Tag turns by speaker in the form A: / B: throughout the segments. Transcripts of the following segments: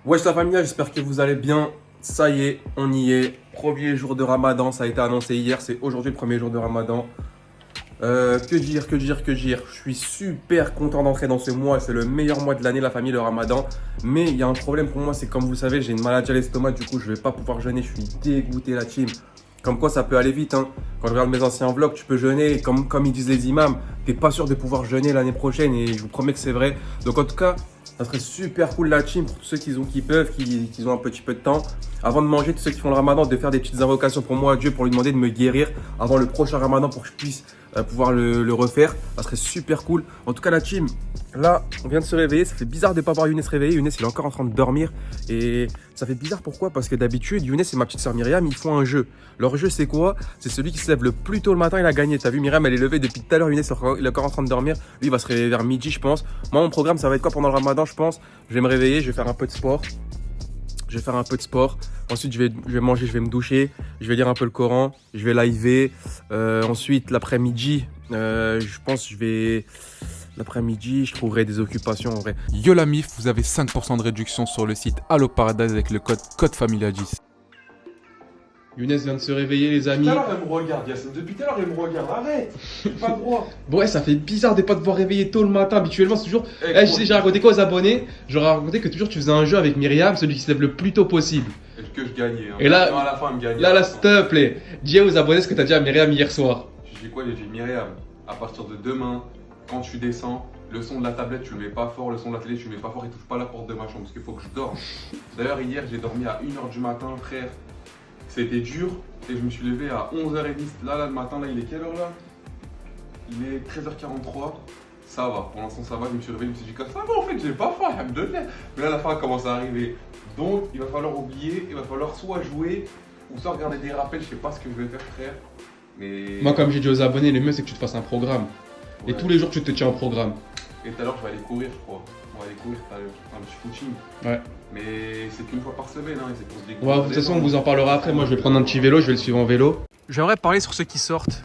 A: Wesh la famille, j'espère que vous allez bien. Ça y est, on y est. Premier jour de Ramadan, ça a été annoncé hier, c'est aujourd'hui le premier jour de Ramadan. Que dire. Je suis super content d'entrer dans ce mois, c'est le meilleur mois de l'année, la famille, le Ramadan. Mais il y a un problème pour moi, c'est comme vous le savez, j'ai une maladie à l'estomac, du coup je vais pas pouvoir jeûner, je suis dégoûté la team. Comme quoi ça peut aller vite, hein. Quand je regarde mes anciens vlogs, tu peux jeûner, et comme ils disent les imams, t'es pas sûr de pouvoir jeûner l'année prochaine, et je vous promets que c'est vrai. Donc en tout cas, ça serait super cool la team pour tous ceux qui peuvent, qui ont un petit peu de temps. Avant de manger, tous ceux qui font le ramadan, de faire des petites invocations pour moi à Dieu pour lui demander de me guérir avant le prochain ramadan pour que je puisse pouvoir le refaire. Ça serait super cool. En tout cas, la team, là, on vient de se réveiller. Ça fait bizarre de ne pas voir Younes réveiller. Younes, il est encore en train de dormir. Et ça fait bizarre pourquoi? Parce que d'habitude, Younes et ma petite sœur Myriam, ils font un jeu. Leur jeu, c'est quoi? C'est celui qui se lève le plus tôt le matin, il a gagné. T'as vu, Myriam, elle est levée depuis tout à l'heure. Younes, il est encore en train de dormir. Lui, il va se réveiller vers midi, je pense. Moi, mon programme, ça va être quoi pendant le ramadan, je pense? Je vais me réveiller, je vais faire un peu de sport. Ensuite, je vais manger, je vais me doucher. Je vais lire un peu le Coran. Je vais liver. Ensuite, l'après-midi, je pense l'après-midi, je trouverai des occupations en vrai.
B: Yo la MIF, vous avez 5% de réduction sur le site Allo Paradise avec le code Familia10.
A: Younes vient de se réveiller, les amis.
C: Tout à l'heure, elle me regarde, Yassine. Depuis tout à l'heure, elle me regarde. Arrête. J'ai pas le droit.
A: Bon, ouais, ça fait bizarre de pas te voir réveiller tôt le matin. Habituellement, c'est toujours.
C: Eh,
A: J'ai raconté quoi aux abonnés? J'aurais raconté que toujours tu faisais un jeu avec Myriam, celui qui se lève le plus tôt possible.
C: Est-ce que je gagnais hein.
A: Et là-
C: Non, à la fin, elle me gagnait.
A: Là, s'il te plaît, dis aux abonnés ce que t'as dit à Myriam hier soir.
C: J'ai dit quoi? J'ai dit Myriam, à partir de demain, quand tu descends, le son de la tablette, tu le mets pas fort, le son de la télé, tu le mets pas fort et touche pas la porte de ma chambre parce qu'il faut que je dorme. D'ailleurs, hier, j'ai dormi à 1h du matin, frère. C'était dur et je me suis levé à 11h30. Là, le matin, là, il est quelle heure là? Il est 13h43. Ça va, pour l'instant, ça va. Je me suis réveillé, je me suis dit, ça va, en fait, j'ai pas faim, alhamdoulilah. Mais là, la fin commence à arriver. Donc, il va falloir oublier, il va falloir soit jouer ou soit regarder des rappels. Je sais pas ce que je vais faire, frère. Mais.
A: Moi, comme j'ai dit aux abonnés, le mieux c'est que tu te fasses un programme. Et
C: Ouais.
A: tous les jours, tu te tiens au programme.
C: Et tout à l'heure, je vais aller courir, je crois. On va aller courir tout à l'heure. Un petit footing.
A: Ouais.
C: Mais c'est qu'une fois par semaine, hein, et c'est pour se découvrir.
A: Ouais, de toute façon, on vous en parlera après. Moi, je vais prendre un petit vélo, je vais le suivre en vélo. J'aimerais parler sur ceux qui sortent.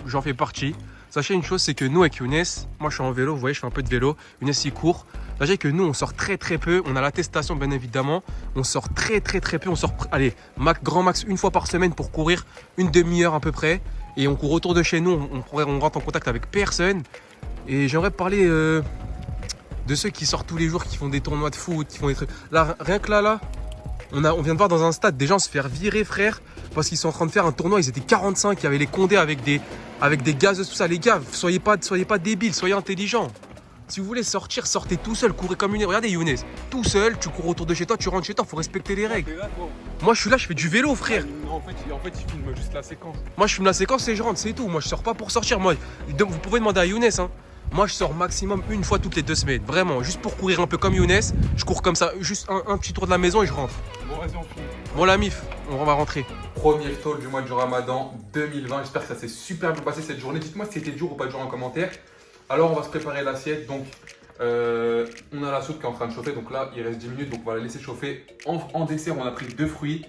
A: J'en fais partie. Sachez une chose, c'est que nous, avec Younes, moi je suis en vélo, vous voyez, je fais un peu de vélo. Younes, il court. Sachez que nous, on sort très peu. On a l'attestation, bien évidemment. On sort très peu. On sort, allez, grand max une fois par semaine pour courir une demi-heure à peu près. Et on court autour de chez nous. On rentre en contact avec personne. Et j'aimerais parler de ceux qui sortent tous les jours, qui font des tournois de foot, qui font des trucs. Là, rien que là, on vient de voir dans un stade des gens se faire virer, frère, parce qu'ils sont en train de faire un tournoi. Ils étaient 45, il y avait les condés avec des gazeuses, tout ça. Les gars, soyez pas débiles, soyez intelligents. Si vous voulez sortir, sortez tout seul, courez comme une. Regardez Younes, tout seul, tu cours autour de chez toi, tu rentres chez toi, faut respecter les règles. Moi, je suis là, je fais du vélo, frère.
B: En fait, il filme juste la séquence.
A: Moi, je filme la séquence et je rentre, c'est tout. Moi, je sors pas pour sortir. Moi, vous pouvez demander à Younes, hein. Moi, je sors maximum une fois toutes les 2 semaines. Vraiment, juste pour courir un peu comme Younes. Je cours comme ça, juste un petit tour de la maison et je rentre.
B: Bon, vas-y, on filme.
A: Bon, la MIF, on va rentrer.
C: Premier talk du mois du Ramadan 2020. J'espère que ça s'est super bien passé cette journée. Dites-moi si c'était dur ou pas dur en commentaire. Alors, on va se préparer l'assiette. Donc, on a la soupe qui est en train de chauffer. Donc là, il reste 10 minutes. Donc, on va la laisser chauffer. En dessert, on a pris 2 fruits.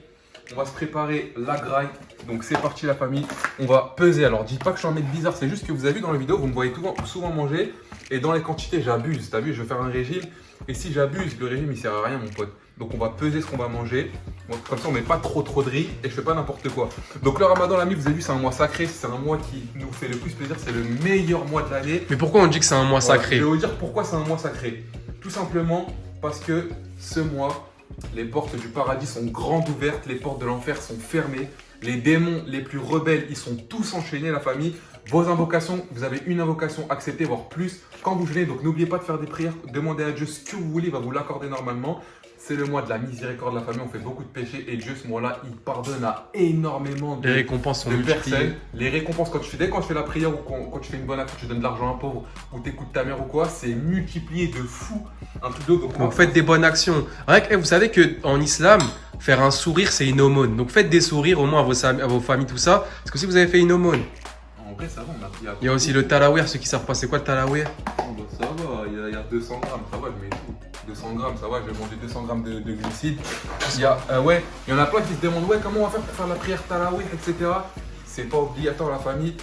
C: On va se préparer la graille. Donc, c'est parti, la famille. On va peser. Alors, dites pas que je suis un mec bizarre. C'est juste que vous avez vu dans la vidéo, vous me voyez souvent manger. Et dans les quantités, j'abuse. T'as vu, je vais faire un régime. Et si j'abuse, le régime, il sert à rien, mon pote. Donc, on va peser ce qu'on va manger. Bon, comme ça, on met pas trop de riz et je fais pas n'importe quoi. Donc, le Ramadan, l'ami, vous avez vu, c'est un mois sacré. C'est un mois qui nous fait le plus plaisir. C'est le meilleur mois de l'année.
A: Mais pourquoi on dit que c'est un mois
C: Voilà,
A: sacré?
C: je vais vous dire pourquoi c'est un mois sacré. Tout simplement parce que ce mois, les portes du paradis sont grandes ouvertes, les portes de l'enfer sont fermées. Les démons les plus rebelles, ils sont tous enchaînés, la famille. Vos invocations, vous avez une invocation acceptée, voire plus, quand vous jeûnez. Donc n'oubliez pas de faire des prières, demandez à Dieu ce que vous voulez, il va vous l'accorder normalement. C'est le mois de la miséricorde, la famille, on fait beaucoup de péchés et Dieu, ce mois-là, il pardonne à énormément
A: Les récompenses sont
C: de
A: multipliées.
C: personnes. Les récompenses, quand tu fais la prière ou quand tu fais une bonne action, tu donnes de l'argent à un pauvre ou t'écoutes ta mère ou quoi, c'est multiplié de fou. Un truc d'autre.
A: Donc faites des bonnes actions. Rien que, vous savez qu'en islam, faire un sourire, c'est une aumône. Donc faites des sourires au moins à vos familles, tout ça. Parce que si vous avez fait une aumône,
C: En vrai, ça va, on a pris à
A: il y a aussi le talawir, ceux qui savent pas c'est quoi le talawir.
C: Oh, bah, ça va, il y a 200 grammes, ça va, je mets tout. 200 grammes, ça va, je vais manger 200 grammes de glucides. Il y en a plein qui se demandent, ouais, comment on va faire pour faire la prière Talawih, etc. C'est pas obligatoire, la famille.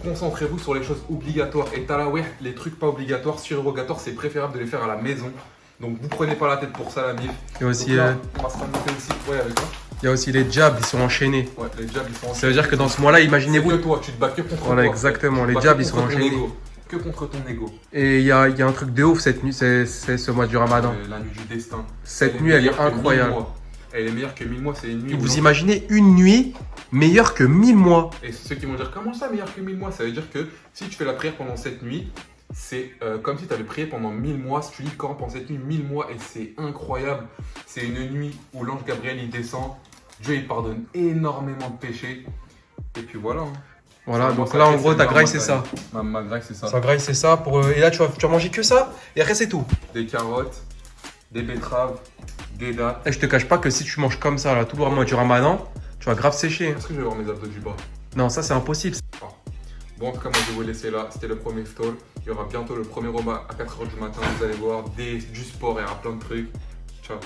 C: Concentrez-vous sur les choses obligatoires. Et Talawih, les trucs pas obligatoires, surrogatoires, c'est préférable de les faire à la maison. Donc vous prenez pas la tête pour ça, la mif.
A: Il y a aussi,
C: Donc là, on va se remonter aussi. Ouais, avec toi.
A: il y a aussi les jabs, ils sont enchaînés.
C: Ouais, les jabs, ils sont
A: Ça veut dire que dans ce mois-là,
C: C'est
A: imaginez-vous.
C: que toi, tu te bats que contre
A: Voilà,
C: toi.
A: exactement.
C: Tu te
A: Les
C: bats
A: jabs,
C: que
A: ils sont
C: contre ton
A: enchaînés.
C: ego. Que contre ton ego.
A: Et il y a un truc de ouf cette nuit, c'est ce mois du Ramadan.
C: La nuit du destin.
A: Cette nuit, elle est
C: meilleure que 1000
A: incroyable.
C: mois. Elle est meilleure que 1000 mois, c'est une nuit. où
A: Vous
C: l'on-
A: imaginez une nuit meilleure que 1000 mois.
C: Et ceux qui vont dire comment ça meilleur que 1000 mois, ça veut dire que si tu fais la prière pendant cette nuit, c'est comme si tu avais prié pendant 1000 mois. Si tu lis le Coran pendant cette nuit, 1000 mois, et c'est incroyable. C'est une nuit où l'ange Gabriel il descend, Dieu il pardonne énormément de péchés. Et puis voilà. hein.
A: Voilà,
C: Ça,
A: donc
C: ça,
A: là en
C: c'est
A: gros ta
C: ma
A: graille c'est ça.
C: Ma graille, c'est ça.
A: Ta graille c'est ça. Et là tu vas manger que ça et après c'est tout.
C: Des carottes, des betteraves, des dattes.
A: Et je te cache pas que si tu manges comme ça là tout le mois du Ramadan, tu vas grave sécher.
C: Est-ce que je vais voir mes abdos du bas?
A: Non, ça c'est impossible.
C: Bon, en tout cas, moi je vais vous laisser là. C'était le premier stall. Il y aura bientôt le premier repas à 4h du matin. Vous allez voir du sport, il y aura plein de trucs. Ciao.